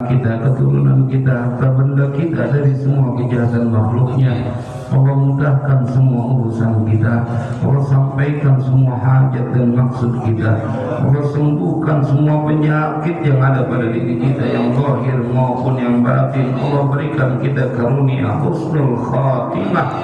kita, keturunan kita, harta benda kita dari semua kejahatan makhluknya. Allah mudahkan semua urusan kita, Allah sampaikan semua hajat dan maksud kita, Allah sembuhkan semua penyakit yang ada pada diri kita, yang zahir maupun yang batin. Allah berikan kita karunia husnul khatimah.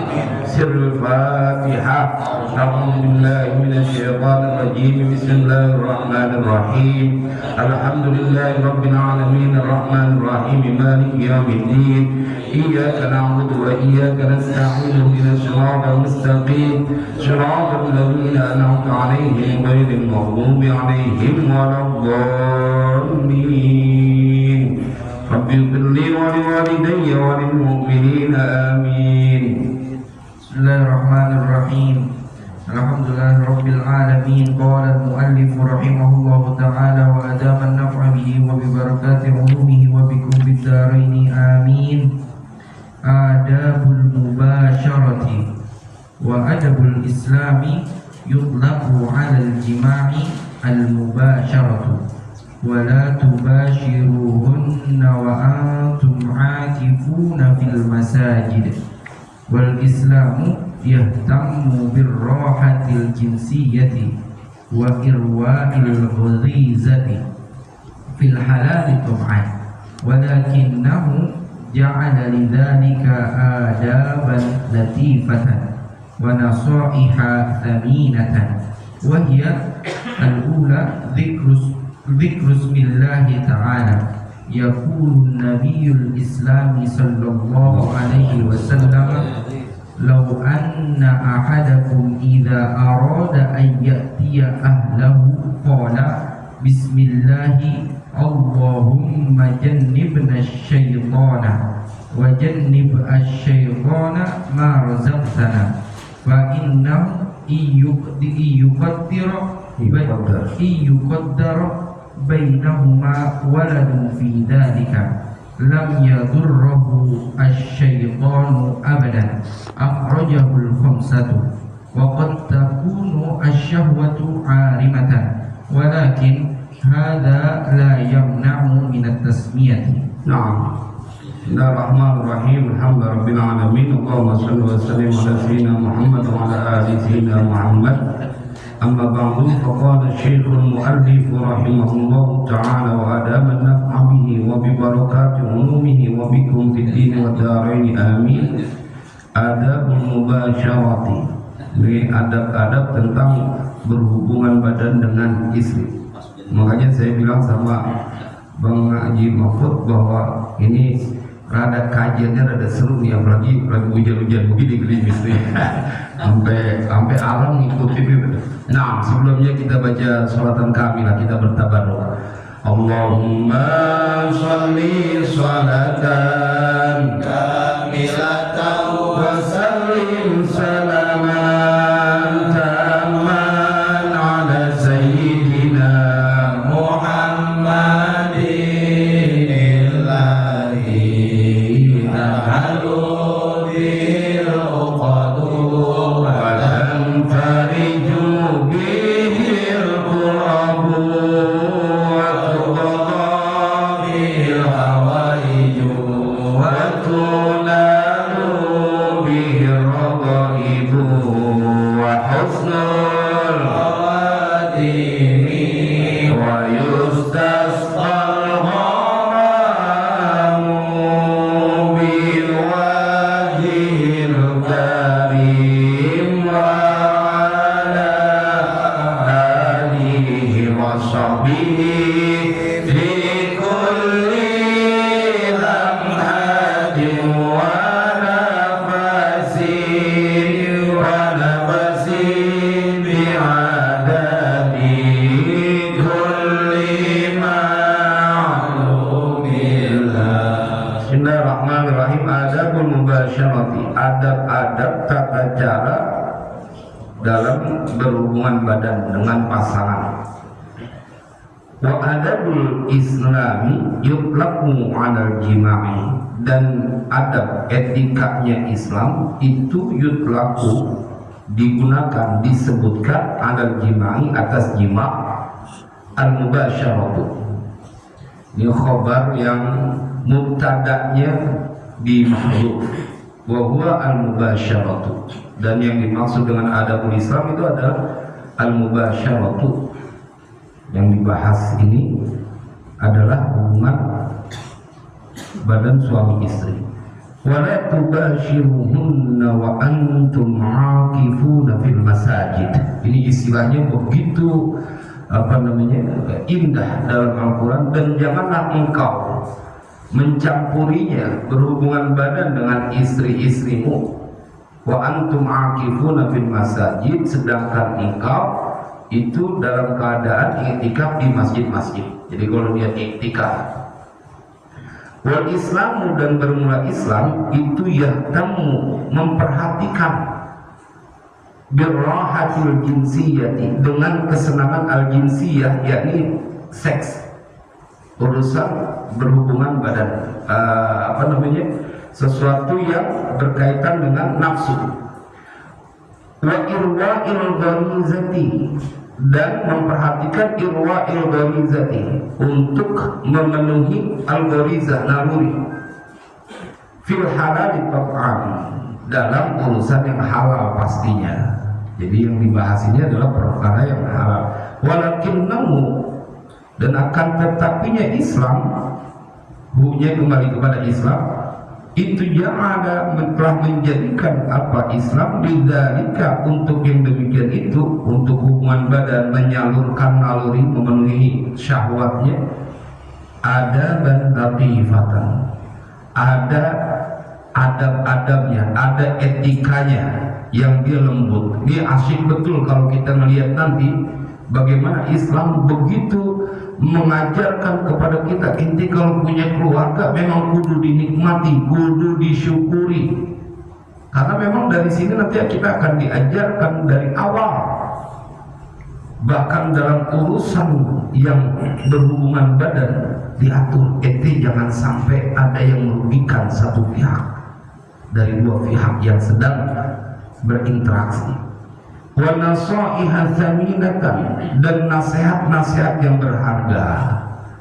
Sirrul Fatihah. A'udzubillahi minasyaitonir rajim. Bismillahirrahmanirrahim. Alhamdulillahi rabbil alamin, arrahmanir rahim, maliki yaumiddin. Iyyaka na'budu wa iyyaka nasta'in. اهدنا الصراط المستقيم صراط الذين أنعمت عليهم غير المغضوب عليهم ولا الضالين رب اغفر لي ولوالدي وللمؤمنين آمين. بسم الله الرحمن الرحيم. الحمد لله رب العالمين. قال المؤلف رحمه الله تعالى وأدام النفع به وببركات علومه وبكم في الدارين آمين. آداب المباشرة وأدب الإسلام يطلق على الجماع المباشرة ولا تباشروهن وأنتم عاكفون في المساجد. والإسلام يهتم بالراحة الجنسية وإرواء الغريزة في الحلال طبعا، ولكنه جعل لذلك آدابا لطيفة ونصائح ثمينة، وهي الأولى ذكر اسم الله تعالى. يقول النبي الإسلام صلى الله عليه وسلم: لو أن أحدكم إذا أراد أن يأتي أهله قال بسم الله اللهم جنبنا الشيطان وجنب الشيطان ما رزقتنا، فإنه إن يقدر بينهما ولد في ذلك لم يضره الشيطان أبدا. أخرجه الخمسة. وقد تكون الشهوة عارمة، ولكن هذا لا يمنع من التسمية. نعم. Bismillahirrahmanirrahim. Alhamdulillahirabbil alamin. Allahumma shalli wa sallim ala sayyidina Muhammad wa ala ali sayyidina Muhammad. Amma ba'du, faqala Syekhul Mu'allif rahimahullahu ta'ala wa adama an-naf'a bihi wa bi barakati ulumihi wa bikum fid din wa darain amin. Adabul mubasyarati. Ini adab-adab tentang berhubungan badan dengan istri. Makanya saya bilang sama Bang Haji Mahfud bahwa ini rada kajiannya rada seru nih, apalagi hujan-hujan begini gerimis nih. sampai alam ngikutin itu. Nah, sebelumnya kita baca sholatan kamilah, kita bertabarruk. Allahumma sholli sholatan kamilatan wa sallim salaman tamman ala sayyidina Muhammadin illahi ta'alu bil uqadu wa tanfariju bihil qurabu wa tuqadha bil hawaiju wa tunalu bihil ragaibu wa husnul khawadimi wa yustasqal ghamamu bil wajhil karim wa ala alihi wa sahbihi fi kulli lamhatin wa nafasin bi'adadi kulli ma'lumillah. Bismillahirrahmanirrahim. Adabul mubasyarati, adab-adab tata cara dalam berhubungan badan dengan pasangan. Wa adabul islami yutlaqu 'alal jima'i, dan adab etikanya Islam itu yutlaqu digunakan, disebutkan 'alal jima'i, atas jima' al mubasyaratu. Ini khobar yang mubtada'nya di mahdhuf, wa huwa al-mubasyaratu, dan yang dimaksud dengan adabul Islam itu adalah al-mubasyaratu. Yang dibahas ini adalah hubungan badan suami istri. Wala tubashiruhunna wa antum aakifuna fil masajid. Ini istilahnya begitu indah dalam Al-Quran. Dan janganlah engkau mencampurinya, berhubungan badan dengan istri-istrimu, wa antum aakifuna fil masajid, sedangkan engkau itu dalam keadaan iktikaf di masjid-masjid. Jadi kalau dia iktikaf, wal Islamu, dan bermula Islam itu yahtamu, memperhatikan birrahatil jinsiyati, dengan kesenangan al-jinsiyah, yakni seks, urusan berhubungan badan, sesuatu yang berkaitan dengan nafsu. Wa irwa'il gharizati, dan memperhatikan irwa'il gharizati, untuk memenuhi al-gharizah, naluri, fil halal tab'an, dalam urusan yang halal pastinya. Jadi yang dibahas ini adalah perkara yang halal. Walakinnahu, dan akan tetapinya Islam, hukumnya kembali kepada Islam, itu yang ada telah menjadikan apa Islam bidzalika, untuk yang demikian itu, untuk hubungan badan, menyalurkan naluri, memenuhi syahwatnya, ada latifatan, ada adab-adabnya, ada etikanya yang dia lembut. Ini asyik betul kalau kita melihat nanti bagaimana Islam begitu mengajarkan kepada kita, inti kalau punya keluarga memang kudu dinikmati, kudu disyukuri, karena memang dari sini nanti kita akan diajarkan dari awal. Bahkan dalam urusan yang berhubungan badan diatur, jangan sampai ada yang merugikan satu pihak dari dua pihak yang sedang berinteraksi. Wa nasaiha tsaminatan, dan nasihat-nasihat yang berharga.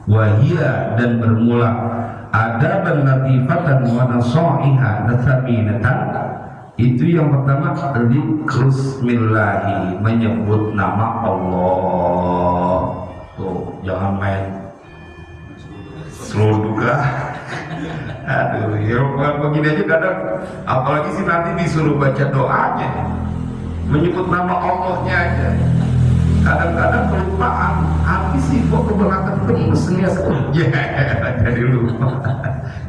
Wahia, dan bermula adaban latifatan wa nasaiha tsaminatan, itu yang pertama zikrusmillahi, menyebut nama Allah. Tuh, jangan main slow duga. Aduh, ya begini aja kadang, apalagi sih nanti disuruh baca doanya, menyebut nama Allahnya aja kadang-kadang kelupaan. Habis sih kok keberatan mesnya jadi lupa.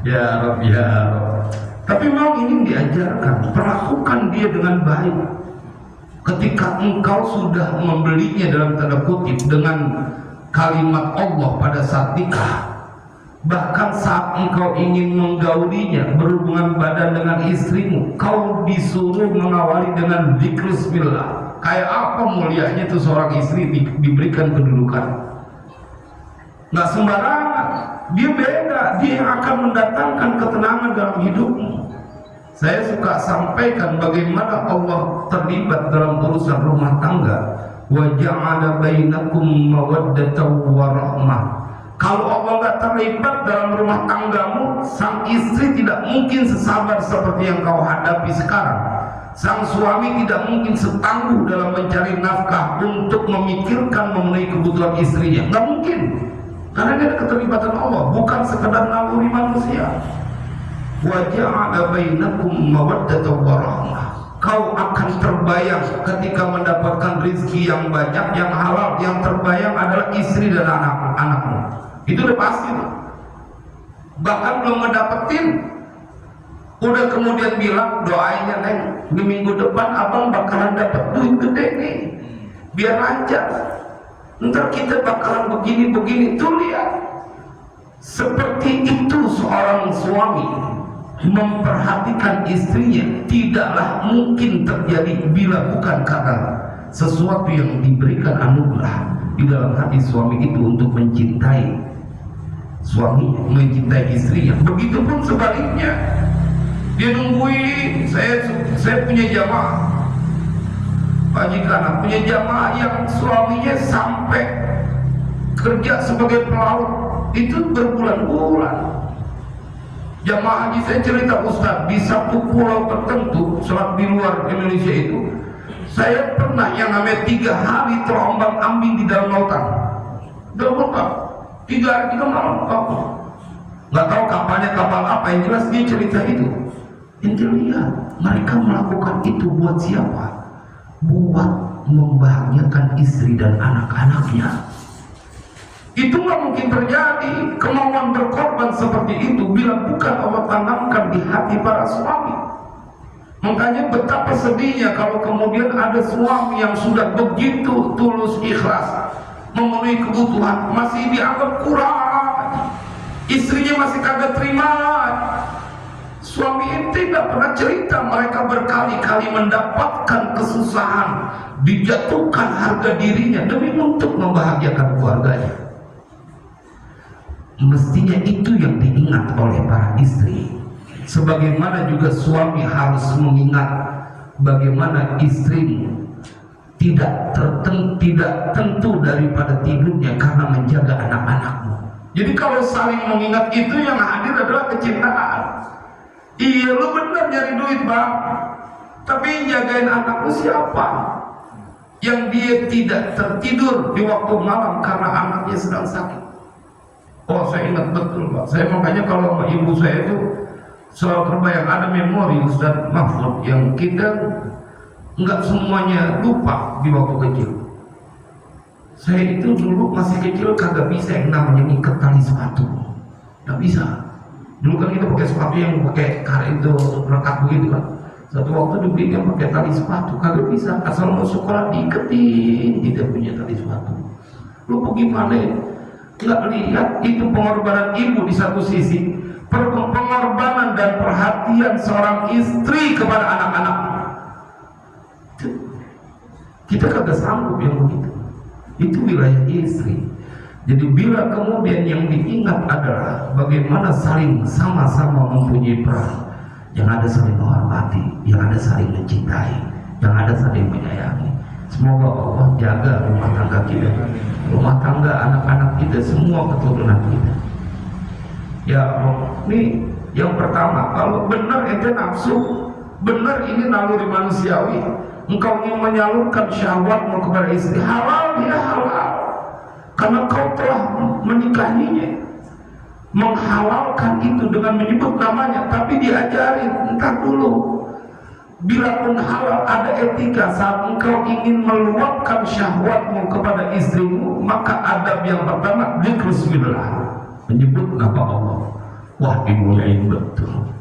Ya Rabb, ya Rabb. Tapi mau ini diajarkan, perlakukan dia dengan baik. Ketika engkau sudah membelinya dalam tanda kutip dengan kalimat Allah pada saat nikah, bahkan saat engkau ingin menggaulinya, berhubungan badan dengan istrimu, kau disuruh mengawali dengan zikrusmillah. Kayak apa mulianya itu seorang istri diberikan kedudukan. Nggak sembarangan, dia beda, dia akan mendatangkan ketenangan dalam hidupmu. Saya suka sampaikan bagaimana Allah terlibat dalam urusan rumah tangga. Wa ja'ala bainakum mawaddatan wa rahmah. Kalau Allah nggak terlibat dalam rumah tanggamu, sang istri tidak mungkin sesabar seperti yang kau hadapi sekarang. Sang suami tidak mungkin setangguh dalam mencari nafkah untuk memikirkan memenuhi kebutuhan istrinya. Nggak mungkin, karena dia ada keterlibatan Allah, bukan sekedar naluri manusia. Wa ja'ala bainakum mawaddatan wa rahmah. Kau akan terbayang ketika mendapatkan rezeki yang banyak, yang halal, yang terbayang adalah istri dan anak-anakmu. Itu udah pasti tuh. Bahkan belum ngedapetin, udah kemudian bilang, doainnya Neng, di minggu depan abang bakalan dapat duit gede nih, biar lancar. Ntar kita bakalan begini-begini. Tuh lihat, seperti itu seorang suami memperhatikan istrinya tidaklah mungkin terjadi bila bukan karena sesuatu yang diberikan anugerah di dalam hati suami itu untuk mencintai suaminya, mencintai istrinya. Begitupun sebaliknya, dia nungguin. Saya punya jamaah majikan, punya jamaah yang suaminya sampai kerja sebagai pelaut Itu berbulan-bulan. Jamaah haji saya cerita, Ustaz, di satu pulau tertentu, sholat di luar Indonesia itu, saya pernah yang namanya 3 hari terombang ambing di dalam lautan. Dalam lautan 3 hari 3 malam. Nggak tahu kapalnya kapal apa, yang jelas dia cerita itu. Ente lihat, mereka melakukan itu buat siapa? Buat membahagiakan istri dan anak-anaknya. Itu nggak mungkin terjadi kemauan berkorban seperti itu bila bukan Allah tanamkan di hati para suami. Makanya betapa sedihnya kalau kemudian ada suami yang sudah begitu tulus ikhlas memenuhi kebutuhan, masih dianggap kurang, istrinya masih kagak terima. Suami ente tidak pernah cerita mereka berkali-kali mendapatkan kesusahan, dijatuhkan harga dirinya demi untuk membahagiakan keluarganya. Mestinya itu yang diingat oleh para istri. Sebagaimana juga suami harus mengingat bagaimana istri tidak tentu daripada tidurnya karena menjaga anak-anakmu. Jadi kalau saling mengingat itu, yang hadir adalah kecintaan. Iya, lu benar nyari duit bang, tapi jagain anakmu siapa? Yang dia tidak tertidur di waktu malam karena anaknya sedang sakit. Oh, saya ingat betul Pak. Saya makanya kalau sama ibu saya itu selalu terbayang, ada memori Ustaz Mahfud yang kita nggak semuanya lupa di waktu kecil. Saya itu dulu masih kecil kagak bisa yang namanya ngikat tali sepatu, nggak bisa. Dulu kan kita pakai sepatu yang pakai karet itu rekat begitu kan. Satu waktu dibelikan pakai tali sepatu, kagak bisa. Asal mau sekolah diiketin, tidak punya tali sepatu. Lu bagaimana? Nggak lihat itu pengorbanan ibu di satu sisi, pengorbanan dan perhatian seorang istri kepada anak-anak. Kita kagak sanggup yang begitu. Itu wilayah istri. Jadi bila kemudian yang diingat adalah bagaimana saling sama-sama mempunyai peran, yang ada saling menghormati, yang ada saling mencintai, yang ada saling menyayangi. Semoga Allah jaga rumah tangga kita, rumah tangga anak-anak kita, semua keturunan kita. Ya Allah, ini yang pertama, kalau benar ente nafsu, benar ini naluri manusiawi, engkau ingin menyalurkan syahwatmu kepada istri, halal dia halal, karena kau telah menikahinya. Menghalalkan itu dengan menyebut namanya, tapi diajarin, entar dulu. Bila pun halal, ada etika. Saat engkau ingin meluapkan syahwatmu kepada istrimu, maka adab yang pertama dzikrillah, menyebut nama Allah. Wah, dimuliain betul,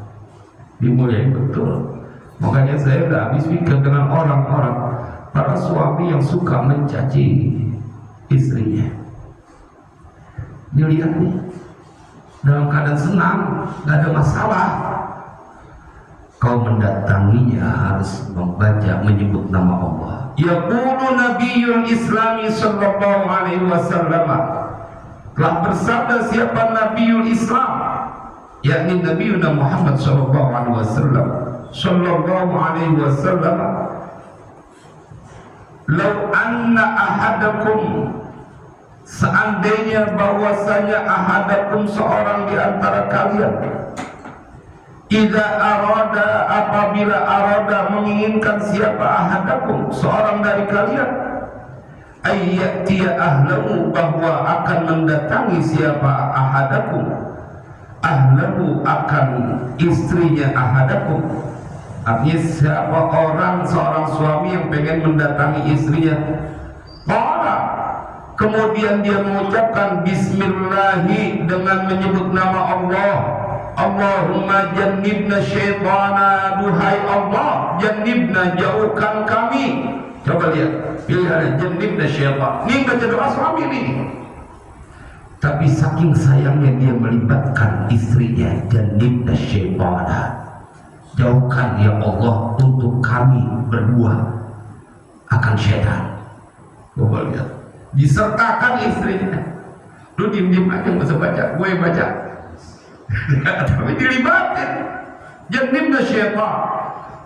dimuliain betul. Makanya saya udah habis pikir dengan orang-orang, para suami yang suka mencaci istrinya. Dilihat nih, dalam keadaan senang, gak ada masalah. Kau mendatanginya harus membaca, menyebut nama Allah. Yaqulu Nabiyul Islami sallallahu alaihi wasallam, telah bersabda siapa Nabiul Islam, yakni Nabi Muhammad sallallahu alaihi wasallam, sallallahu alaihi wasallam, "Lau anna ahadakum," seandainya bahwasanya ahadakum, seorang di antara kalian, idza arada, apabila arada, menginginkan, siapa ahadakum, seorang dari kalian, ayyatiya ahlahu, bahwa akan mendatangi siapa ahadakum, ahlahu akan istrinya ahadakum. Artinya siapa orang, seorang suami yang pengen mendatangi istrinya, qala, kemudian dia mengucapkan bismillahi, dengan menyebut nama Allah, Allahumma jannibna syaitana, duhai Allah, jannibna, jauhkan kami. Coba lihat, pilihan jannibna syaitan. Ini baca doa suami nih. Tapi saking sayangnya dia melibatkan istrinya, jannibna syaitana, jauhkan ya Allah untuk kami berdua akan syaitan. Coba lihat, disertakan istrinya. Lu diem-diem aja nggak usah baca, gue baca. Tapi dilibatin. Jannibna syaitan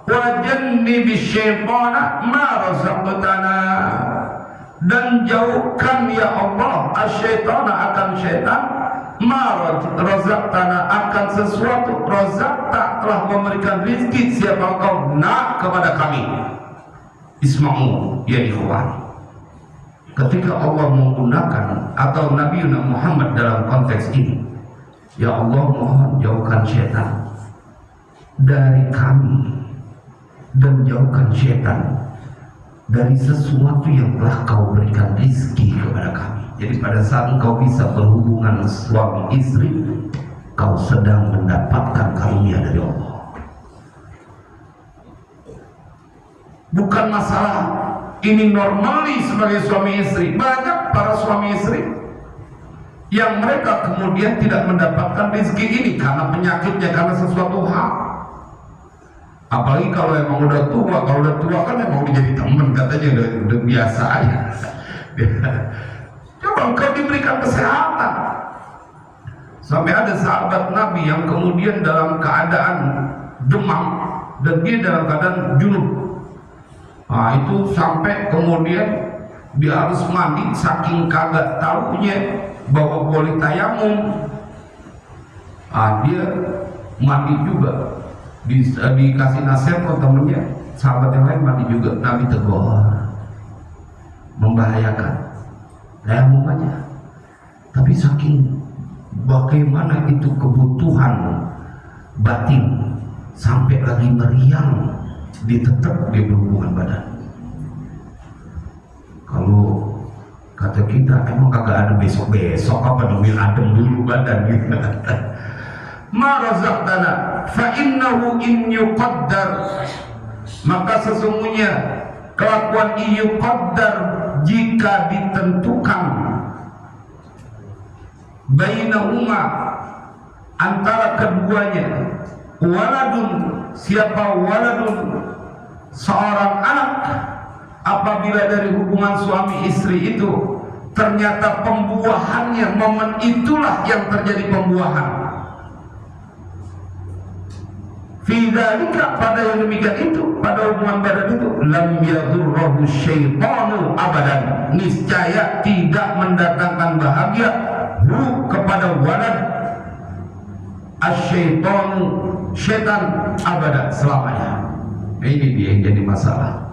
wa jannibi syaitana ma razaqtana, dan jauhkan ya Allah asyaitana, akan syaitan, ma razaqtana, akan sesuatu razaqta telah memberikan rizki siapa engkau nak kepada kami. Isma'u ya ikhwan, ketika Allah menggunakan atau Nabi Muhammad dalam konteks ini, ya Allah mohon jauhkan syaitan dari kami dan jauhkan syaitan dari sesuatu yang telah kau berikan rizki kepada kami. Jadi pada saat engkau bisa berhubungan suami istri, kau sedang mendapatkan karunia dari Allah. Bukan masalah ini normali sebagai suami istri. Banyak para suami istri yang mereka kemudian tidak mendapatkan rezeki ini karena penyakitnya, karena sesuatu hal. Apalagi kalau emang udah tua. Kalau udah tua kan emang udah jadi temen, katanya udah biasa aja. Coba engkau diberikan kesehatan. Sampai ada sahabat Nabi yang kemudian dalam keadaan demam dan dia dalam keadaan junub. Nah, itu sampai kemudian dia harus mandi, saking kagak tahunya bahwa boleh tayamum. Nah, dia mandi juga. Dikasih nasihat ke temennya, sahabat yang lain mandi juga. Nabi tegur, membahayakan. Tayamum aja. Tapi saking bagaimana itu kebutuhan batin sampai lagi meriang, dia tetap dia berhubungan badan. Kalau kata kita emang kagak ada besok apa nungguin adem dulu badan gitu. Ma razaqtana fa innahu in yuqaddar, maka sesungguhnya kelakuan yuqaddar jika ditentukan bainahuma antara keduanya, waladun, siapa waladun, seorang anak, apabila dari hubungan suami istri itu ternyata pembuahannya, momen itulah yang terjadi pembuahan. Fidzalika, pada yang demikian itu, pada hubungan badan itu, lam yadurruhu syaitanu abadan, niscaya tidak mendatangkan bahagia kepada walad asyaitanu, syaitan, abadan, selamanya. Ini dia yang jadi masalah.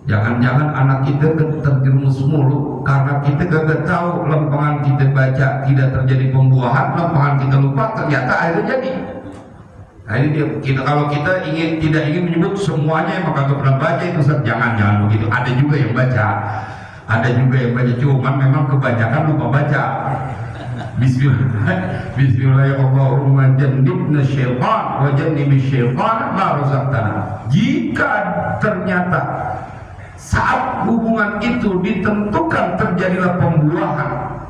Jangan-jangan anak kita terjerumus mulu karena kita gak tahu lempengan kita baca tidak terjadi pembuahan, lempengan kita lupa ternyata akhirnya jadi. Nah, ini dia, kalau kita tidak ingin menyebut semuanya emang kagak pernah baca itu, jangan begitu. Ada juga yang baca, cuman memang kebanyakan lupa baca. Bismillahirrahmanirrahim. Jannibna syaitan wa jannibish syaitan ma razaqtana. Jika ternyata saat hubungan itu ditentukan terjadilah pembuahan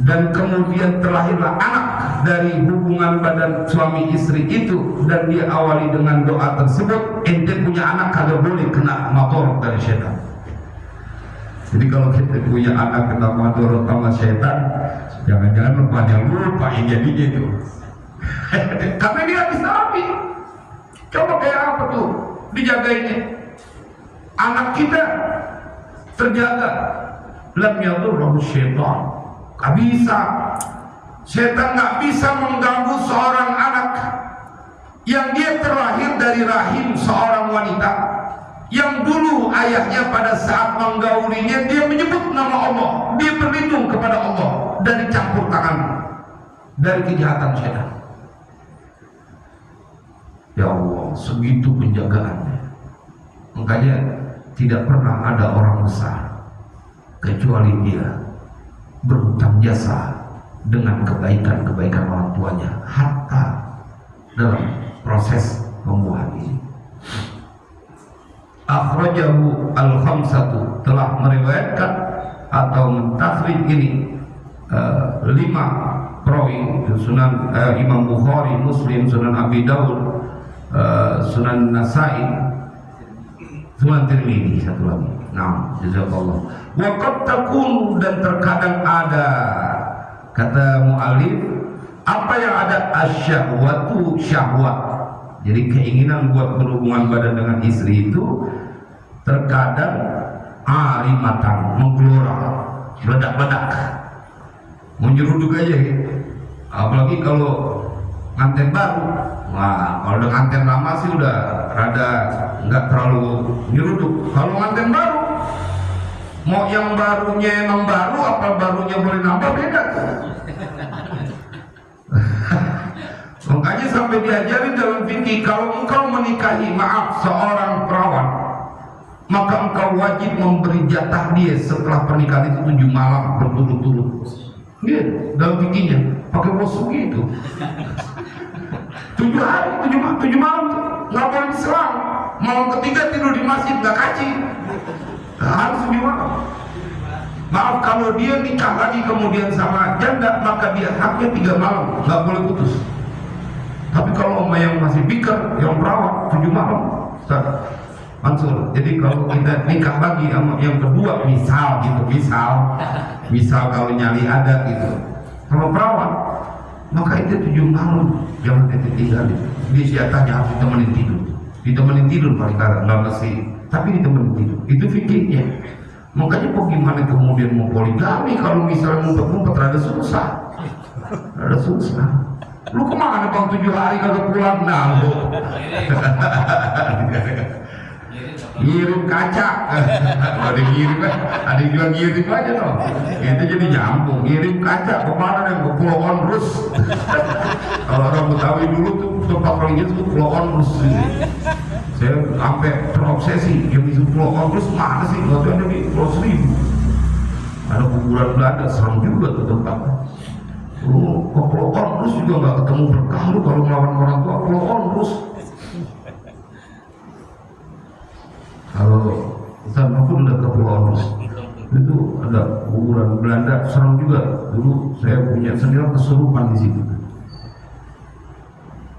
dan kemudian terlahirlah anak dari hubungan badan suami istri itu, dan dia awali dengan doa tersebut, ente punya anak kagak boleh kena motor dari syaitan. Jadi kalau kita punya anak kena motor sama syaitan, jangan-jangan lupa yang jadinya itu. Karena dia habis terapi. Coba kayak apa tuh dijagainnya? Anak kita terjaga. Lam yadurruhu syaitan. Gak bisa, setan gak bisa mengganggu seorang anak yang dia terlahir dari rahim seorang wanita, yang dulu ayahnya pada saat menggaulinya dia menyebut nama Allah, dia berlindung kepada Allah dari campur tangan, dari kejahatan setan. Ya Allah, segitu penjagaannya. Makanya tidak pernah ada orang besar kecuali dia berhutang jasa dengan kebaikan-kebaikan orang tuanya, hatta dalam proses pembuahan ini. Akhrajahu al-khamsatu, telah meriwayatkan atau mentakhrij ini 5 perawi, Sunan Imam Bukhari, Muslim, Sunan Abi Daud, Sunan Nasai, Sunan Tirmidzi, satu lagi. Nah, jazakallah. Wa qad takun, dan terkadang ada, kata mu'alif, apa yang ada, asyahwatu, syahwat. Jadi keinginan buat berhubungan badan dengan istri itu terkadang arimatan, menggelora, meledak-ledak. mau nyeruduk aja ya. Apalagi kalau nganten baru. Wah, kalau udah nganten lama sih udah rada nggak terlalu nyeruduk. Kalau nganten baru, mau yang barunya emang baru, apa barunya boleh nambah beda. Makanya sampai diajarin dalam fikih, kalau engkau menikahi seorang perawan, maka engkau wajib memberi jatah dia setelah pernikahan itu 7 malam berturut-turut. Iya, dalam fikihnya pakai bosuk gitu. 7 hari, 7 malam nggak boleh diselang. Malam ketiga tidur di masjid nggak kaji. Harus 7 malam. Maaf, kalau dia nikah lagi kemudian sama janda, maka dia haknya 3 malam, nggak boleh putus. Tapi kalau yang masih bikar, yang perawat 7 malam, Ustaz Mansur. Jadi kalau kita nikah lagi sama yang kedua, misal kalau nyali ada gitu, sama perawat, maka itu 7 malam jangan kita tinggalin. Dia jatahnya harus ditemenin tidur paling kadang, nggak mesti, tapi ditemenin tidur. Itu fikihnya. Makanya bagaimana kemudian mau poligami kalau misalnya ngumpet-ngumpet rada susah. Lu kemana bang 7 hari kagak pulang? Nah lu ngirim kaca. Ada ngirim kan, ada yang bilang ngirim aja toh. Itu jadi nyambung, ngirim kaca kemana yang ke Pulau Onrus. Kalau orang Betawi dulu tuh tempat paling itu Pulau Onrus. Saya sampai terobsesi, yang itu Pulau Onrus mana sih? Waktu ada di Pulau Seribu, ada kuburan Belanda, serem juga tuh tempatnya. Lu ke Pulau Onrus juga nggak ketemu berkah lu kalau melawan orang tua. Pulau Onrus, kalau Ustaz Mahfud udah ke Pulau Onrus, itu ada kuburan Belanda, serem juga. Dulu saya punya senior kesurupan di situ.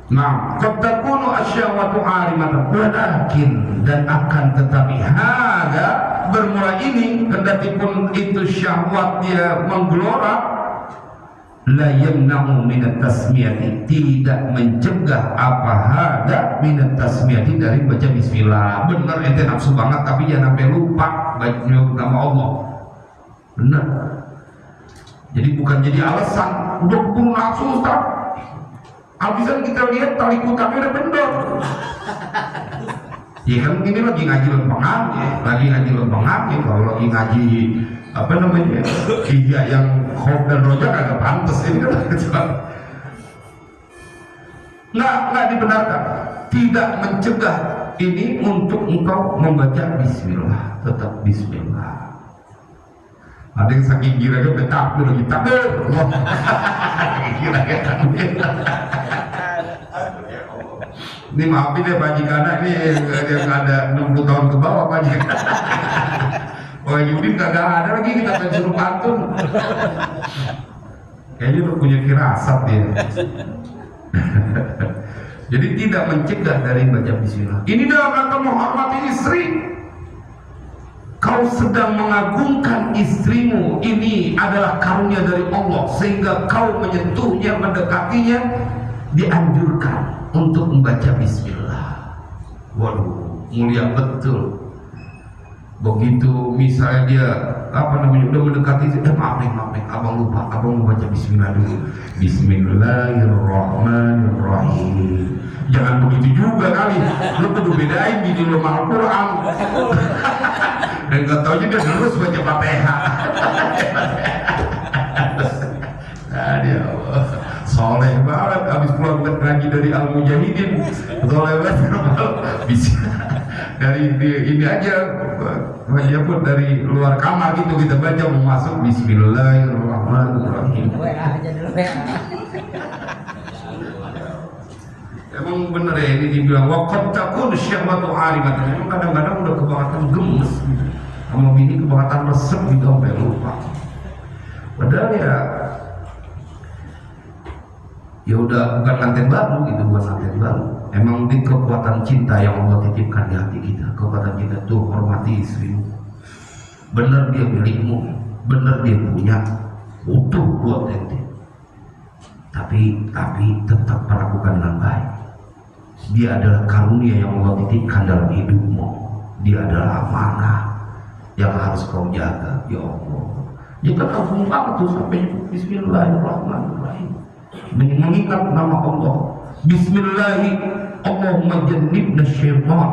Nah, fatakunu asyawatu arimatan, walakin, dan akan tetapi hada bermula ini, kendati pun itu syahwat dia menggelora, la yamna'u minat tasmiyati, tidak mencegah apa hada minat tasmiyati dari baca bismillah. Bener ente nafsu banget tapi jangan sampai lupa baca nama Allah. Bener. Jadi bukan jadi alasan udah keburu nafsu Ustaz. Abisan kita lihat tali kutangnya udah bendor. Ya kan ini lagi ngaji lembangan ya. Kalau lagi ngaji apa namanya hijab yang khof dan roja agak pantas ini kan. Nggak dibenarkan. Tidak mencegah ini untuk engkau membaca bismillah, tetap bismillah. Ada yang saking kira-kira udah takbir lagi takbir. Kira-kira takbir. Ini maafin ya Bajikana ini yang ada 60 tahun ke bawah Bajikana. Oh Yudin kagak ada lagi, kita pengen suruh pantun. Kayaknya udah punya firasat dia. Jadi tidak mencegah dari baca bismillah. Ini dalam rangka menghormati istri. Kau sedang mengagungkan istrimu, ini adalah karunia dari Allah, sehingga kau menyentuhnya, mendekatinya, dianjurkan untuk membaca bismillah. Waduh, mulia betul. Begitu misalnya dia udah mendekati, maaf nih, abang lupa, abang mau baca bismillah dulu. Bismillahirrahmanirrahim. Jangan begitu juga kali, lu kudu bedain gini lu sama Al-Quran. Dan gak tau juga terus baca Fatihah. Ya Allah, soleh banget, habis pulang ngaji dari Al-Mujahidin, soleh banget, bisa dari ini aja, ya pun dari luar kamar gitu kita baca mau masuk Bismillahirrahmanirrahim. Aja dulu ya. Emang bener ya ini dibilang waqad takun syahwatu arimatan. Emang kadang-kadang udah kebangatan gemes gitu. Sama bini kebangatan resep gitu sampai lupa. Padahal ya udah bukan kanten baru gitu, bukan kanten baru. Emang di kekuatan cinta yang Allah titipkan di hati kita. Kekuatan cinta tuh hormati istrimu. Bener dia milikmu, bener dia punya, utuh buat ente. Tapi tetap perlakukan dengan baik. Dia adalah karunia yang Allah titipkan dalam hidupmu. Dia adalah amanah yang harus kau jaga. Ya Allah, Ya kan agung banget tuh sampai Bismillahirrahmanirrahim. Mengingat nama Allah. Bismillahirrahmanirrahim. Allahumma jannibna syaitan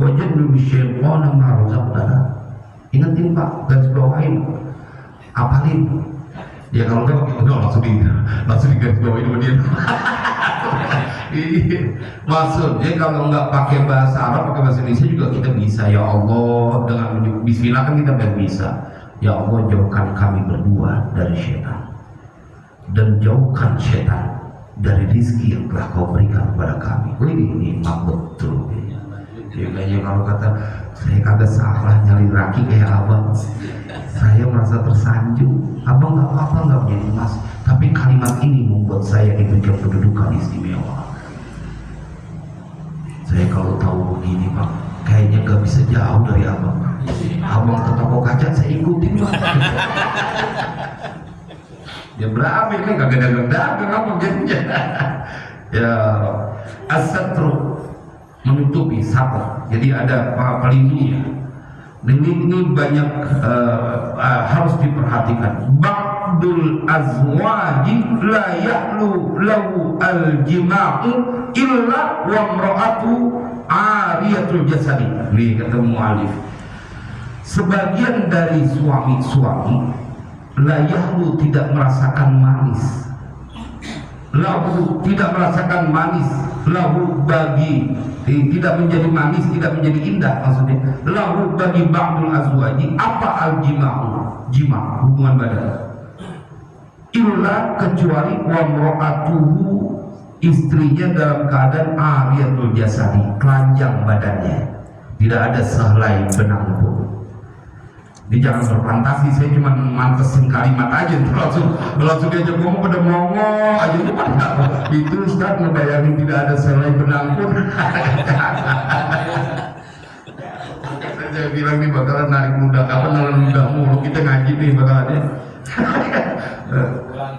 wa jannibish syaitana ma razaqtana. Ingatin Pak, garis bawahin, apalin. Ya kalau enggak begitu langsung di garis bawahin sama dia. Maksudnya kalau nggak pakai bahasa Arab, pakai bahasa Indonesia juga kita bisa. Ya Allah, dengan Bismillah kan kita bisa. Ya Allah, jauhkan kami berdua dari syaitan, dan jauhkan syaitan dari rizki yang telah kau berikan kepada kami. Ini betul. Ya kayaknya kalau kata saya kagak salah nyari laki kayak abang, saya merasa tersanjung. Abang nggak apa-apa, nggak menjadi emas, tapi kalimat ini membuat saya diberikan kedudukan istimewa. Saya kalau tahu begini Pak, kayaknya gak bisa jauh dari abang. Abang ke toko kaca saya ikutin Pak. Ya berapa ini kagak dagang-dagang abang jadinya. Ya as-satru, menutupi, satar. Jadi ada pelindungnya. Ini banyak harus diperhatikan. Ba'dul azwaji la ya'lu lahu al-jima'u illa wa imra'atu ariyatul jasadi. Nih kata mu'alif, sebagian dari suami-suami la ya'lu, tidak merasakan manis, lahu tidak merasakan manis, lahu bagi tidak menjadi manis, tidak menjadi indah, maksudnya lahu bagi ba'dul azwaji apa al-jima'u, jima, hubungan badan, illa kecuali wa imra'atuhu, istrinya dalam keadaan ariyatul jasadi, telanjang badannya, tidak ada sehelai benang pun. Ini jangan berfantasi, saya cuma mantesin kalimat aja, langsung diajak ngomong pada mongol aja itu Ustaz ngebayangin tidak ada sehelai benang pun. Saya bilang nih bakalan narik muda, nelan muda mulu kita ngaji nih bakalannya.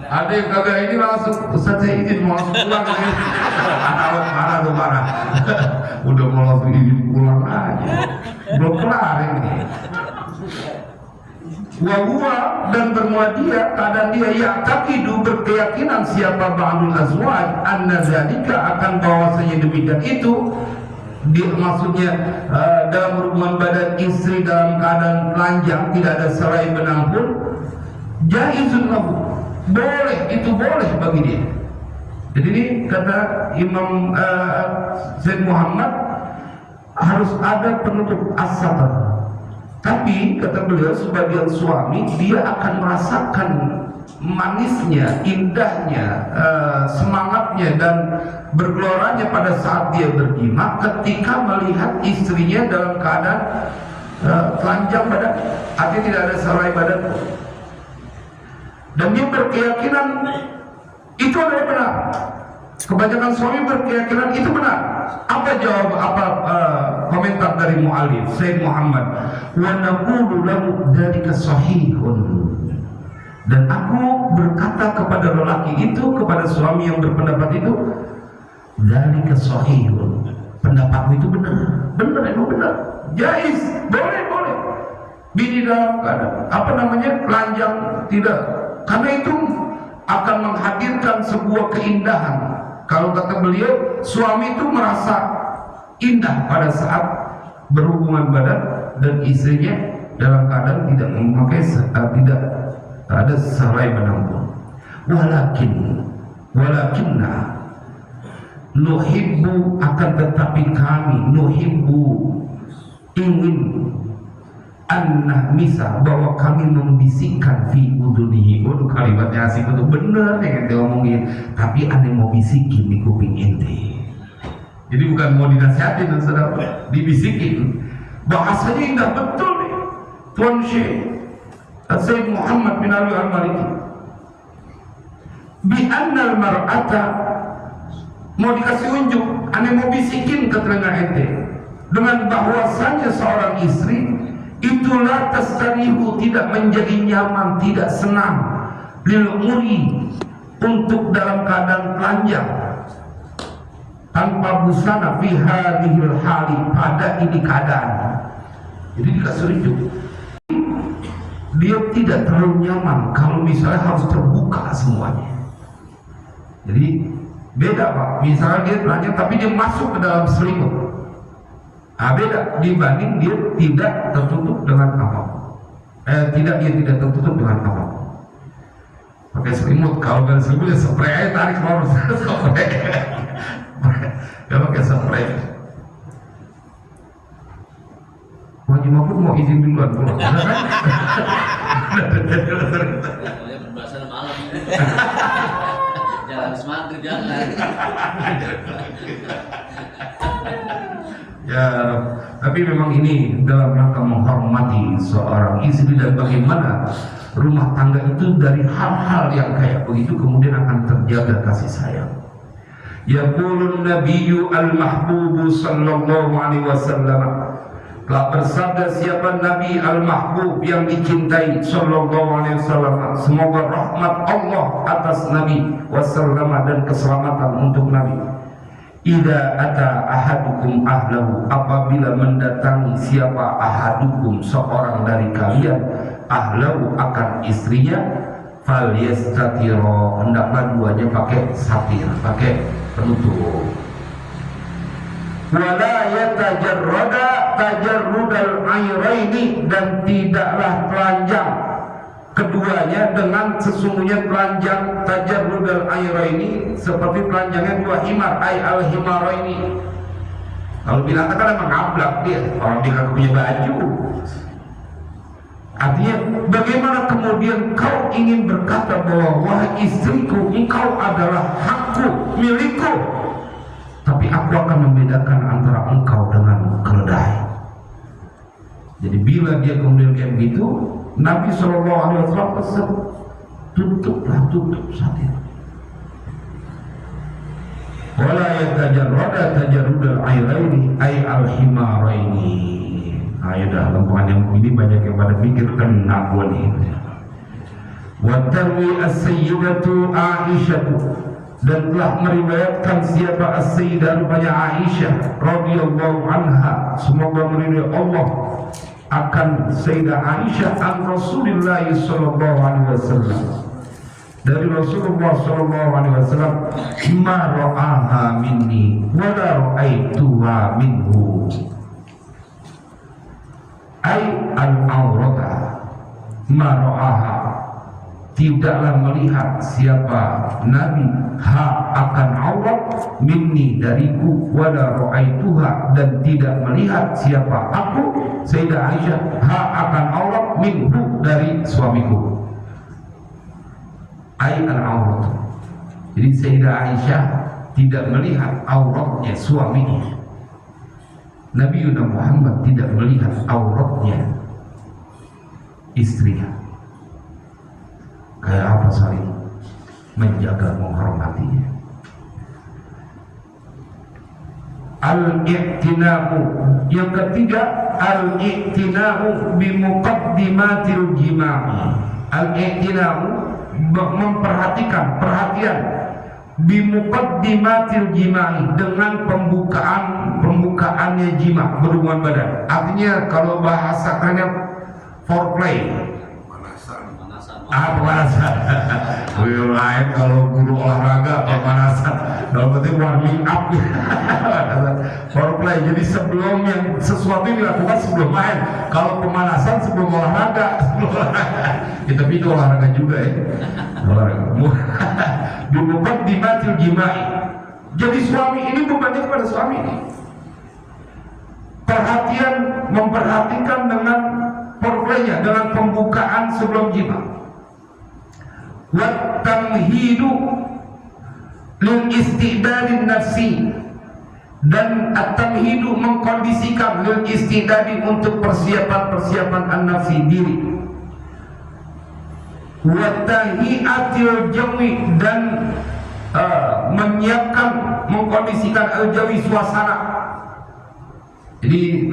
Ada yang kagak ini langsung Ustaz saya izin mau langsung pulang nih. Marah. Udah mau langsung izin pulang aja, belum kelar ini. Wahua, dan bermula dia, keadaan dia ya'taqidu, berkeyakinan siapa ba'dul azwaj anna zalika, akan bahwasanya demikian itu dia, maksudnya dalam hubungan badan istri dalam keadaan telanjang, tidak ada sehelai benang pun, jaizun lahu, boleh, itu boleh bagi dia. Jadi ini kata Imam Zaid Muhammad, harus ada penutup as-satar. Tapi kata beliau, sebagian suami dia akan merasakan manisnya, indahnya, semangatnya dan bergeloranya pada saat dia berjima ketika melihat istrinya dalam keadaan telanjang badan, artinya tidak ada sehelai badan, dan dia berkeyakinan itu adalah benar. Kebanyakan suami berkeyakinan itu benar. Apa jawab, komentar dari mu'alif Sayyid Muhammad, wa naqulu lahu dzalika sahihun, dan aku berkata kepada lelaki itu, kepada suami yang berpendapat itu, dzalika sahihun, pendapatmu itu benar, emang benar, jaiz, boleh bini dalam keadaan telanjang, tidak, karena itu akan menghadirkan sebuah keindahan. Kalau kata beliau, suami itu merasa indah pada saat berhubungan badan dan istrinya dalam keadaan tidak memakai, tidak ada sehelai benang pun. Walakinna nuhibbu, akan tetapi kami, nuhibbu, ingin, an-nahmisa, bahwa kami membisikkan fi udunihi. Waduh, kalimatnya asik, itu bener yang ente omongin, tapi aneh mau bisikin di kuping ente. Jadi bukan mau dinasihatin, saudara, dibisikin. Bahasanya indah betul nih Tuan Syekh Sayyid Muhammad bin Ali al-Maliki, bi annal mar'ata, mau dikasih unjuk, aneh mau bisikin ke telinga ente, dengan bahwasannya seorang istri itulah tastarihu, tidak menjadi nyaman, tidak senang, lil uri, untuk dalam keadaan telanjang tanpa busana, fi hadhil hali, pada ini keadaan. Jadi dikasih unjuk dia tidak terlalu nyaman kalau misalnya harus terbuka semuanya. Jadi beda Pak, misalnya dia telanjang tapi dia masuk ke dalam selimut, beda dibanding dia tidak tertutup dengan apapun. Dia tidak tertutup dengan apapun. Pakai selimut, kalau dari selimut ya spray aja, tarik keluar spray. Dia pakai spray. Wajib Mahfud mau izin duluan pulang, kan? Berbahasan malam. Jangan habis maghrib, jangan. Ya, tapi memang ini dalam rangka menghormati seorang istri dan bagaimana rumah tangga itu dari hal-hal yang kayak begitu kemudian akan terjaga kasih sayang. Yaqulun nabiyyu al-mahbubu sallallahu alaihi wasallam, telah bersabda siapa Nabi al-mahbub yang dicintai sallallahu alaihi wasallam, semoga rahmat Allah atas Nabi wasallam dan keselamatan untuk Nabi. Idza ata ahadukum ahlahu, apabila mendatangi siapa ahadukum seorang dari kalian ahlahu akan istrinya, falyastatira, hendaklah duanya pakai satir, pakai penutup. Wala yatajarrada tajarrudal ayraini, dan tidaklah telanjang keduanya dengan sesungguhnya telanjang tajarrudal ayraini seperti telanjangnya dua himar, ay al himaraini. Kalau binatang kan emang ngablak dia, orang dia kagak punya baju. Artinya bagaimana kemudian kau ingin berkata bahwa wahai istriku, engkau adalah hakku, milikku, tapi aku akan membedakan antara engkau dengan keledai. Jadi bila dia kemudian kayak begitu, Nabi SAW pesan, tutup satir. Wala yatajarrada tajarrudal ayraini ay al-himaraini. Ayo dah, lempangan yang begini banyak yang pada pikir kena gua nih. Wa tarwi as-sayyidatu Aisyah, dan telah meriwayatkan siapa as-sayyidah rupanya Aisyah radhiyallahu anha, semoga meridai Allah, akan Sayyidah Aisyah an Rasulullah sallallahu alaihi wasallam, dari Rasulullah sallallahu alaihi wasallam, ma ra'aha minni wa la ra'aituha minhu, ay al-aurata, ma ra'aha, tidaklah melihat siapa Nabi akan aurat minni dariku, wala ra'aituha, dan tidak melihat siapa aku Sayyidah Aisyah akan aurat minhu, dari suamiku, ay al-aurat. Jadi Sayyidah Aisyah tidak melihat auratnya suaminya, Nabi Muhammad tidak melihat auratnya istrinya. Kayak apa saling menjaga, menghormatinya. Al-i'tina'u, yang ketiga, al-i'tina'u bimuqaddimatil jima'i. Al-i'tina'u, memperhatikan, perhatian, bimuqaddimatil jima'i, dengan pembukaannya jima, berhubungan badan. Artinya kalau bahasa kerennya foreplay, pemanasan. Lain kalau guru olahraga pemanasan, dalam penting warming up. Foreplay, jadi sebelum yang sesuatu yang dilakukan sebelum main. Kalau pemanasan sebelum olahraga, ya, tapi itu olahraga juga ya. Dibuat dimatil jima'i. Jadi suami ini bebannya kepada suami ini. Perhatian, memperhatikan dengan foreplaynya, dengan pembukaan sebelum jima. Wat tamhidu lil istidadin nafsi, dan at-tamhidu mengkondisikan lil istidadi untuk persiapan an-nafsi, diri. Wa tahiatil jawi, dan menyiapkan, mengkondisikan al-jawi, suasana. Jadi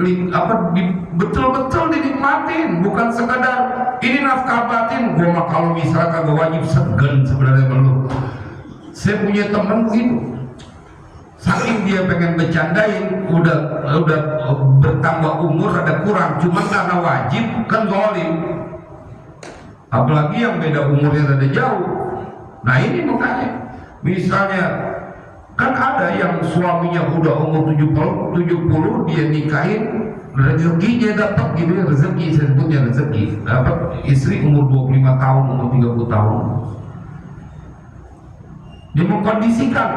betul-betul dinikmatin, bukan sekadar ini nafkah batin. Gua mah kalau misalnya kagak wajib segen sebenarnya belum. Saya punya teman begitu, saking dia pengen bercandain, udah bertambah umur ada kurang, cuma karena wajib kan zalim. apalagi yang beda umurnya rada jauh. Nah ini makanya misalnya kan ada yang suaminya udah umur 70 dia nikahin, rezekinya dapat gitu ya, rezeki saya sebutnya rezeki, dapat istri umur 25 tahun, umur 30 tahun. Dia mengkondisikan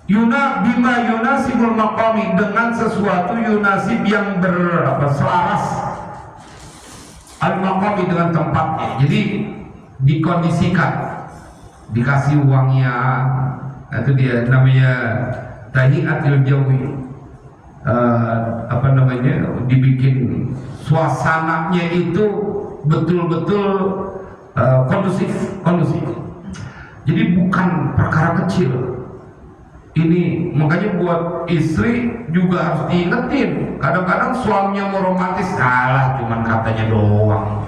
bima yunasibul maqami, dengan sesuatu yunasib yang selaras al maqami dengan tempatnya. Jadi dikondisikan, dikasih uangnya, itu dia namanya tahiatul jawi, dibikin suasananya itu betul-betul kondusif. Jadi bukan perkara kecil. Ini makanya buat istri juga harus diingetin. Kadang-kadang suaminya mau romantis, cuman katanya doang.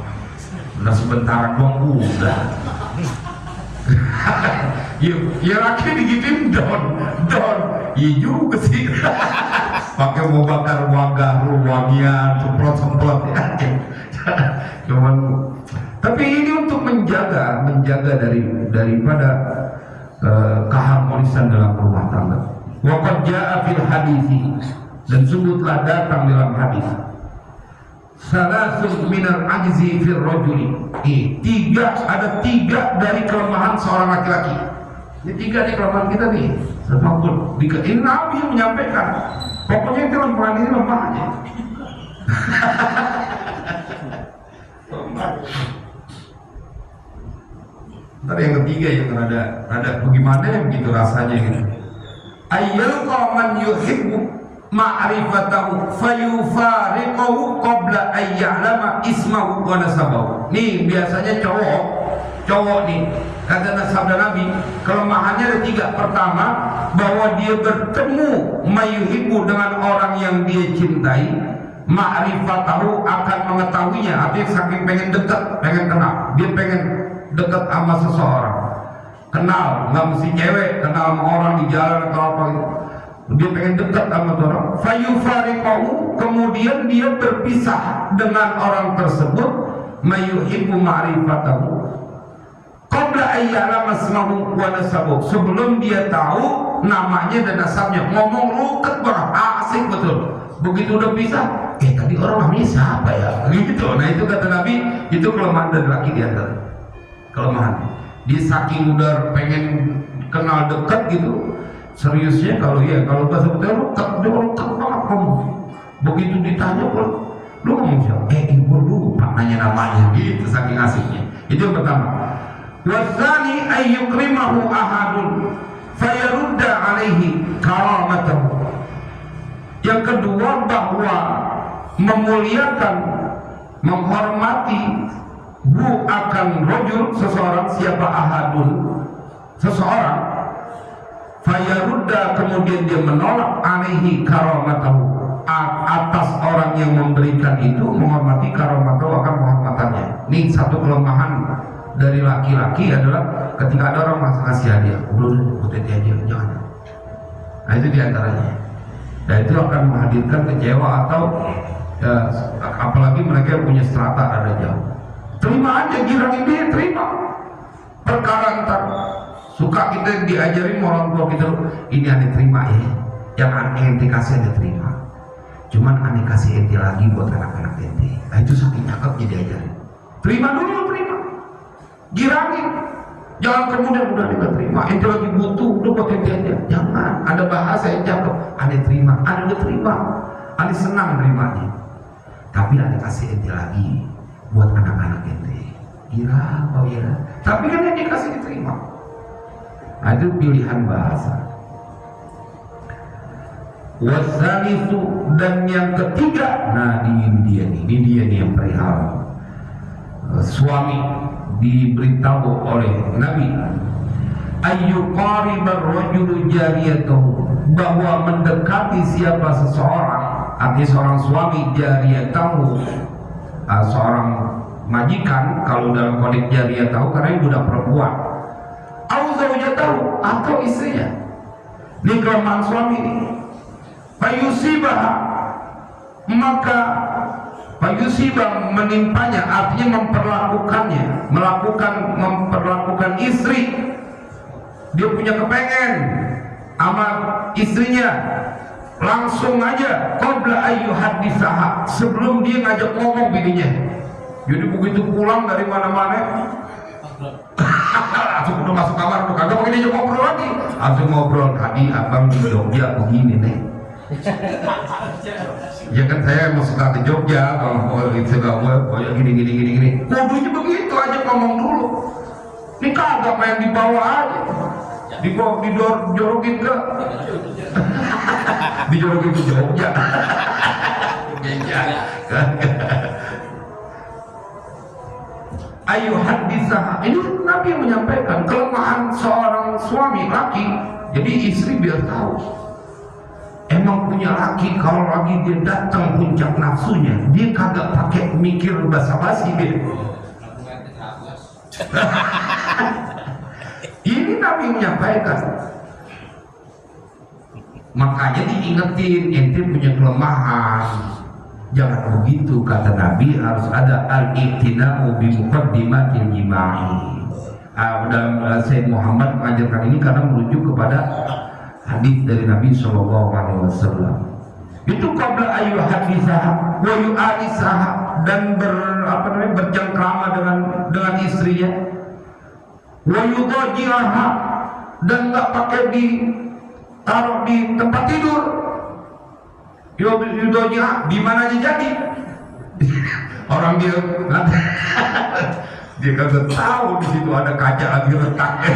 Udah sebentar doang udah. ya laki digituin don. Iya juga sih. Pakai mau bakar wangian, semprot ya. Cuman tapi ini untuk menjaga daripada keharmonisan dalam rumah tangga. Wa qad jaa fil hadithi, dan sungguh telah datang dalam hadis, salasun minal ajzi fil rajuli. Ada tiga dari kelemahan seorang laki-laki. Ini tiga nih kelemahan kita nih. Sebabun ini Nabi yang menyampaikan. Pokoknya itu kelemahan ini lemah aja. Ntar yang ketiga yang rada bagaimana ya begitu rasanya gitu. Ayyul qaman yuhibbu ma'rifatahu fayufariqahu qabla ayya'lama ismahu wa nasabahu. Nih biasanya cowok nih, kata sabda Nabi, kelemahannya ada tiga. Pertama, bahwa dia bertemu mayuhibbu dengan orang yang dia cintai, ma'rifatahu akan mengetahuinya, artinya saking pengen dekat, pengen kenal, dia pengen dekat sama seseorang, kenal, nggak mesti cewek, kenal sama orang di jalan atau apa gitu. Dia pengen dekat sama orang, fayufariqahu, kemudian dia berpisah dengan orang tersebut, mayuhibbu ma'rifatahu qabla ayya'lama ismahu wa nasabahu, sebelum dia tahu namanya dan nasabnya. Ngomong luket banget, asik betul. Begitu udah pisah, tadi orang namanya siapa ya? Gitu. Nah itu kata Nabi, itu kelemahan dari laki di antara kelemahan. Dia saking udah pengen kenal dekat gitu, seriusnya kalau bahasa betul luket banget kamu. Begitu ditanya lu ngomong siapa? Ibu lupa nanya namanya, gitu saking asiknya. Itu yang pertama. Wasani ayyukrimahu ahadun fayarudda alaihi karamatahu. Yang kedua, bahwa memuliakan, menghormati akan rajul, seseorang, siapa ahadun, seseorang, fayarudda, kemudian dia menolak alaihi karamatahu, atas orang yang memberikan itu, menghormati karamatahu, akan penghormatannya. Ini satu kelemahan dari laki-laki adalah ketika ada orang ngasih hadiah, udah ikutin aja, jangan. Nah itu diantaranya. Nah itu akan menghadirkan kecewa atau apalagi mereka yang punya strata ada jauh. Terima aja, girangin dia, terima. Perkara ntar suka kita diajarin orang tua kita, ini aneh terima ya, yang aneh ente kasih aneh terima. Cuman aneh kasih ente lagi buat anak-anak ente. Nah itu saking cakepnya diajarin. Terima dulu, terima. Girangin, jangan kemudian udah kita terima, ente lagi butuh, udah buat ente aja. Jangan, ada bahasa yang cakep, aneh terima, aneh udah terima, aneh senang terimanya. Tapi aneh kasih ente lagi buat anak-anak ente. Girang, oh ya. Tapi kan ente kasih diterima. Nah itu pilihan bahasa. Wasalisu, dan yang ketiga, nah ini dia nih yang perihal suami diberitahu oleh Nabi ayyuqaribar rajulu jariyatahu, bahwa mendekati siapa seseorang, artinya seorang suami, jariyatahu, seorang majikan, kalau dalam konteks jariyatahu karena budak perempuan, au zaujatahu, atau istrinya. Ini kelemahan suami ini. Fayusibah, maka fayusiba menimpanya, artinya memperlakukan istri. Dia punya kepengen sama istrinya, langsung aja qabla ayyuhaddisaha, sebelum dia ngajak ngomong bininya. Jadi begitu pulang dari mana-mana langsung udah masuk kamar, tuh kagak pakai dia ngobrol lagi, langsung ngobrol, tadi abang di Jogja begini nih. Ya kan saya mau suka ke Jogja, kalau itu kayak gini. Kudunya begitu aja ngomong dulu. Ini kagak main di bawah aja, dijorokin ke, dijorokin ke Jogja. Ayo hadisah. Ini Nabi yang menyampaikan kelemahan seorang suami laki. Jadi istri biar tahu, emang punya laki kalau lagi dia datang puncak nafsunya, dia kagak pakai mikir basa-basi dia. Ini Nabi menyampaikan. Makanya diingetin, ente punya kelemahan. Jangan begitu, kata Nabi, harus ada al-iqtina'u bi muqaddimatil jima'i. Dan Sayyid Muhammad mengajarkan ini karena merujuk kepada hadis dari Nabi SAW. Itu qabla ayyuhaddisaha wa yu'anisaha, dan bercengkrama dengan istrinya, wa yudhaji'aha, dan nggak pakai ditaruh di tempat tidur. Yudhaji'aha di mana aja jadi. Orang dia kagak tahu di situ ada kaca lagi letaknya.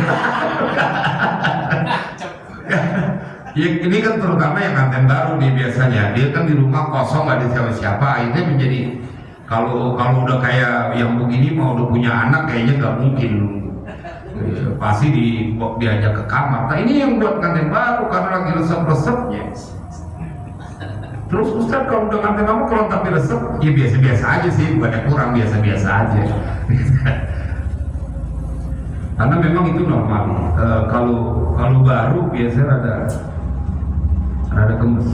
Ya, ini kan terutama yang kanten baru nih, biasanya dia kan di rumah kosong, nggak ada siapa-siapa, akhirnya menjadi kalau udah kayak yang begini mau udah punya anak kayaknya nggak mungkin, pasti diajak ke kamar. Nah ini yang buat kanten baru karena lagi resep-resepnya. Terus Ustaz kalau udah kanten kamu kalau tapi resep, ya biasa-biasa aja sih, bukannya kurang, biasa-biasa aja. Karena memang itu normal. Kalau baru biasanya rada gemes.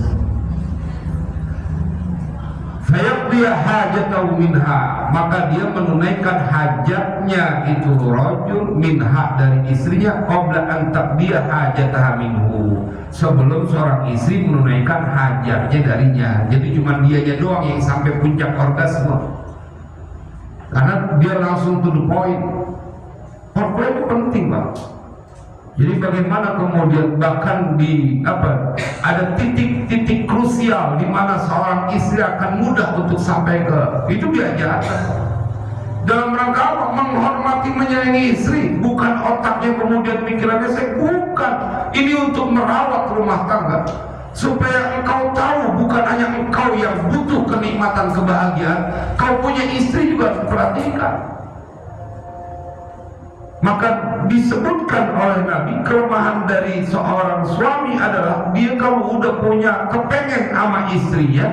Fayaqdi hajatahu minha, maka dia menunaikan hajatnya itu rajul minha, dari istrinya, qabla an taqdiya hajataha minhu, sebelum seorang istri menunaikan hajatnya darinya. Jadi cuma dianya doang yang sampai puncak orgasme, karena dia langsung to the point. Foreplay itu penting, Pak. Jadi bagaimana kemudian bahkan ada titik-titik krusial di mana seorang istri akan mudah untuk sampai ke itu, diajarkan dalam rangka apa? Menghormati, menyayangi istri, bukan otaknya kemudian pikirannya bukan. Ini untuk merawat rumah tangga supaya engkau tahu bukan hanya engkau yang butuh kenikmatan kebahagiaan, kau punya istri juga harus perhatikan. Maka disebutkan oleh Nabi, kelemahan dari seorang suami adalah dia kalau udah punya kepengen sama istrinya,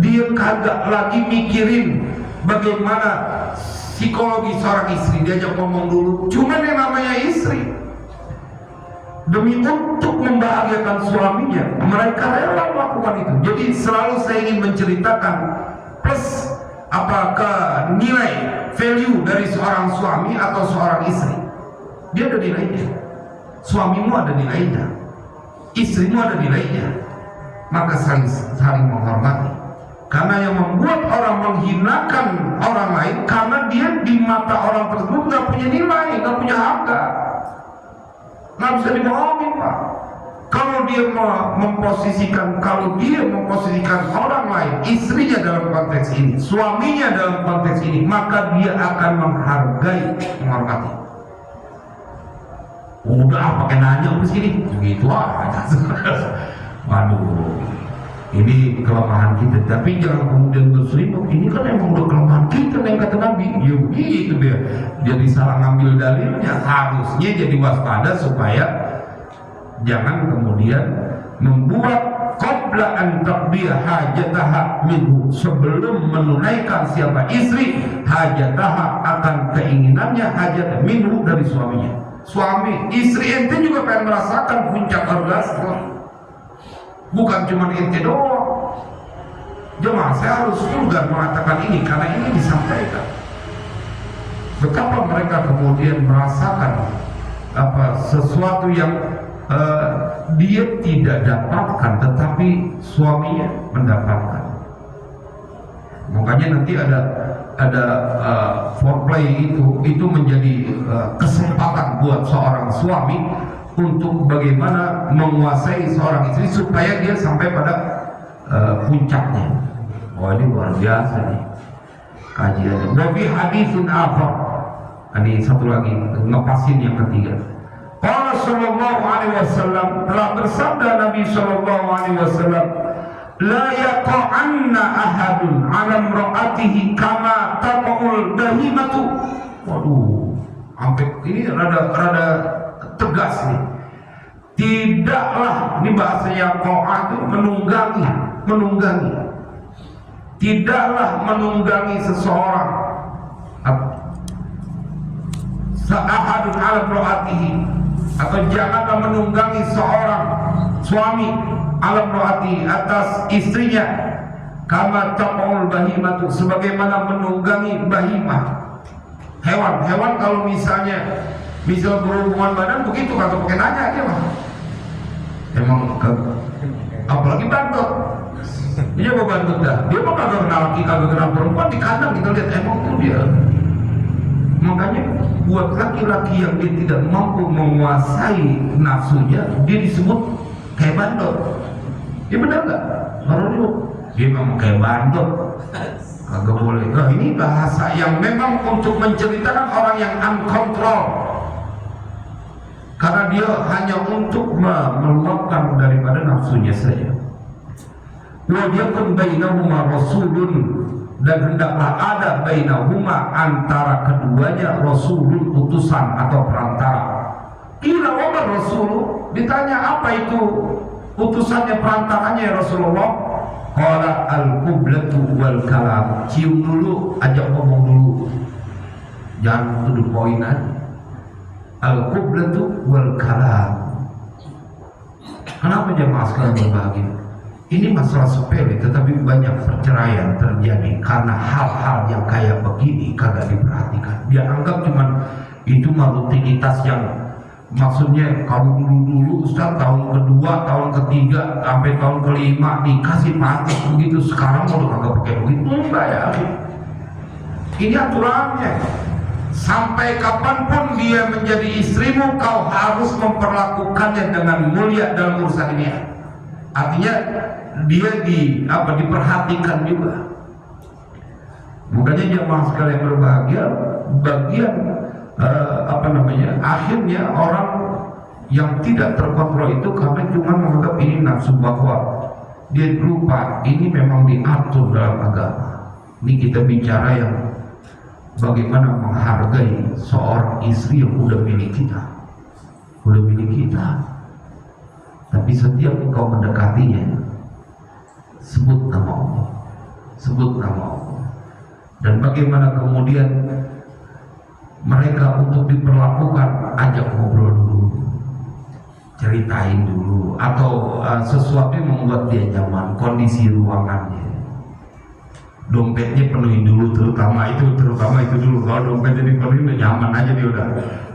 dia kagak lagi mikirin bagaimana psikologi seorang istri, diajak ngomong dulu. Cuman yang namanya istri, demi untuk membahagiakan suaminya, mereka rela melakukan itu. Jadi selalu saya ingin menceritakan plus ke nilai value dari seorang suami atau seorang istri. Dia ada nilainya, suamimu ada nilainya, istrimu ada nilainya. Maka saling menghormati. Karena yang membuat orang menghinakan orang lain, karena dia di mata orang tersebut nggak punya nilai, nggak punya harga, nggak bisa dibohongin, Pak. Kalau dia memposisikan orang lain, istrinya dalam konteks ini, suaminya dalam konteks ini, maka dia akan menghargai, menghormati. Udah pakai nanya ke sini, begitu aja. Waduh, ini kelemahan kita. Tapi jangan kemudian berselimut. Ini kan emang udah kelemahan kita, yang kata Nabi. Ya begitu dia. Jadi salah ngambil dalilnya. Harusnya jadi waspada supaya jangan kemudian membuat qabla an taqdiya hajataha minhu, sebelum menunaikan siapa istri hajataha, akan keinginannya, hajat minhu, dari suaminya. Suami, istri ente juga pengen merasakan puncak orgasme, bukan cuma ente doang. Jemaah, saya harus vulgar mengatakan ini karena ini disampaikan. Betapa mereka kemudian merasakan sesuatu yang dia tidak dapatkan, tetapi suaminya mendapatkan. Makanya nanti ada foreplay itu menjadi kesempatan buat seorang suami untuk bagaimana menguasai seorang istri supaya dia sampai pada puncaknya. Wah, ini luar biasa nih kajiannya. Wabi hadisun akhar. Ini satu lagi, ngepasin yang ketiga. Qala sallallahu alaihi wasallam, telah bersabda Nabi sallallahu alaihi wasallam, la yaqa'anna ahadun 'ala imra'atihi kama taqul bahimatu. Waduh, sampai ini rada tegas nih. Tidaklah, ini bahasanya qa'a itu menunggangi. Tidaklah menunggangi seseorang ahadun 'ala imra'atihi, atau janganlah menunggangi seorang suami 'ala imra'atihi, atas istrinya, kama taqul bahimatu, sebagaimana menunggangi bahimah, hewan kalau misal berhubungan badan begitu, kagak pakai nanya aja mah. Emang apalagi bandot. Dia mau bandot dah. Dia mah kagak kenal laki, kagak kenal perempuan, di kandang kita lihat emang tuh dia. Makanya buat laki-laki yang dia tidak mampu menguasai nafsunya, dia disebut kayak bandot. Ya benar nggak? Baru dulu dia memang kayak bandot. Kagak boleh. Nah, ini bahasa yang memang untuk menceritakan orang yang uncontrol. Karena dia hanya untuk meluapkan daripada nafsunya saja. Wa yakun bainahuma rasulun, dan hendaklah ada bainahuma, antara keduanya, rasulun, utusan atau perantara. Qila wa man rasulu, ditanya apa itu utusannya, perantaranya ya Rasulullah? Qala al-qiblatu wal kalam, cium dulu, ajak ngomong dulu, jangan tuduh poin aja. Al-qiblatu wal kalam. Kenapa jemaah sekalian berbahagia? Ini masalah sepele, tetapi banyak perceraian terjadi karena hal-hal yang kayak begini kagak diperhatikan. Dia anggap cuman itu mah rutinitas yang, maksudnya kalau dulu Ustaz tahun kedua, tahun ketiga, sampai tahun kelima dikasih pantas begitu, sekarang udah kagak pakai begitu. Enggak ya. Ini aturannya. Sampai kapanpun dia menjadi istrimu, kau harus memperlakukannya dengan mulia dalam urusan ini. Artinya dia diperhatikan juga. Makanya jemaah sekalian berbahagia, bagian akhirnya orang yang tidak terkontrol itu karena cuma menganggap ini nafsu, bahwa dia lupa ini memang diatur dalam agama. Ini kita bicara yang bagaimana menghargai seorang istri yang udah milik kita. Tapi setiap engkau mendekatinya, sebut nama Allah. Dan bagaimana kemudian mereka untuk diperlakukan, ajak ngobrol dulu, ceritain dulu, atau sesuatu yang membuat dia nyaman, kondisi ruangannya, dompetnya penuhi dulu, terutama itu dulu. Kalau dompetnya dipenuhi udah nyaman aja dia udah.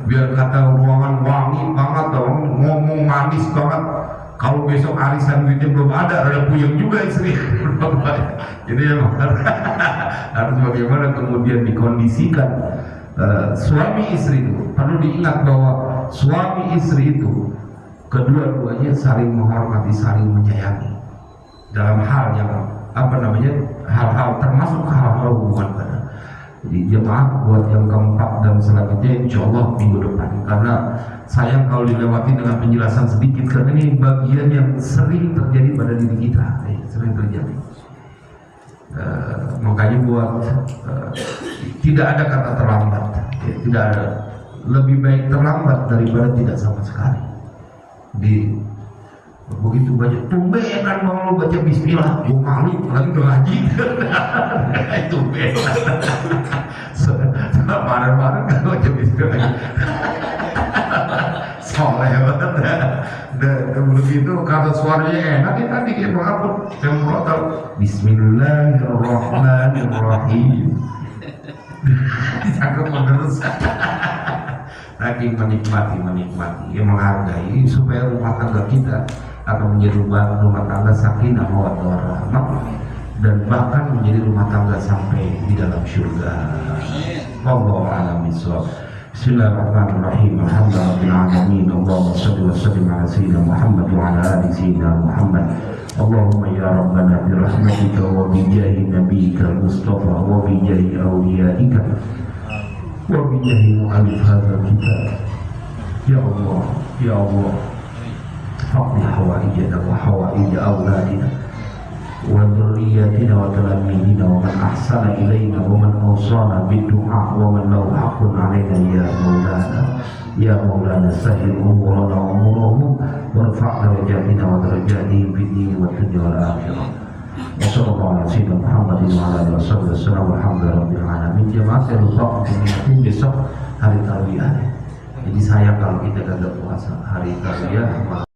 Biar kata ruangan wangi banget, ngomong manis banget. Kalau besok arisan duitnya belum ada puyeng juga istri. Jadi emang harus bagaimana kemudian dikondisikan suami istri itu. Perlu diingat bahwa suami istri itu kedua-duanya saling menghormati, saling menyayangi dalam hal yang hal-hal termasuk hal-hal hubungan badan. Jadi jemaah buat yang keempat dan selanjutnya insya Allah minggu depan, karena sayang kalau dilewati dengan penjelasan sedikit, karena ini bagian yang sering terjadi pada diri kita, sering terjadi. Makanya buat tidak ada kata terlambat, tidak ada. Lebih baik terlambat daripada tidak sama sekali. Begitu baca tumbenan mau lu baca bismillah, gua malu lagi udah ngaji. Tumbenan. Marah-marah kan baca bismillah. Soleh banget. Dan begitu kata suaranya enak, tadi kayak mengaput yang merotal. Bismillahirrahmanirrahim. Ditangkap menerus. Lagi menikmati, ya menghargai supaya rumah tangga kita akan menjadi rumah tangga sakinah mawaddah warahmah dan bahkan menjadi rumah tangga sampai di dalam surga. Wallahu a'lam bishawab. Bismillahirrahmanirrahim. Alhamdulillahirabbil alamin. Allahumma shalli wa sallim ala sayyidina Muhammad wa ala ali sayyidina Muhammad. Allahumma ya rabbana bi rahmatika wa bi jahi nabiyyika Mustafa wa bi jahi awliyaika wa bi jahi mu'allif hadzal kitab. Ya Allah, ya Allah, faqdi hawaijana wa hawaij auladina wa dzurriyyatina wa talamidina wa man ahsana ilaina wa man awsana bid-du'a wa man lahu haqqun 'alaina ya maulana sahil umurana wa umurahum warfa'na wajahina wa darajatihim fid din wa dunya wal akhirah. Wassallallahu ala sayyidina Muhammadin wa ala alihi wasallam walhamdulillahi alamin. Jemaah saya lupa untuk besok hari tarwiyah. Jadi sayang kalau kita gagal puasa hari tarwiyah.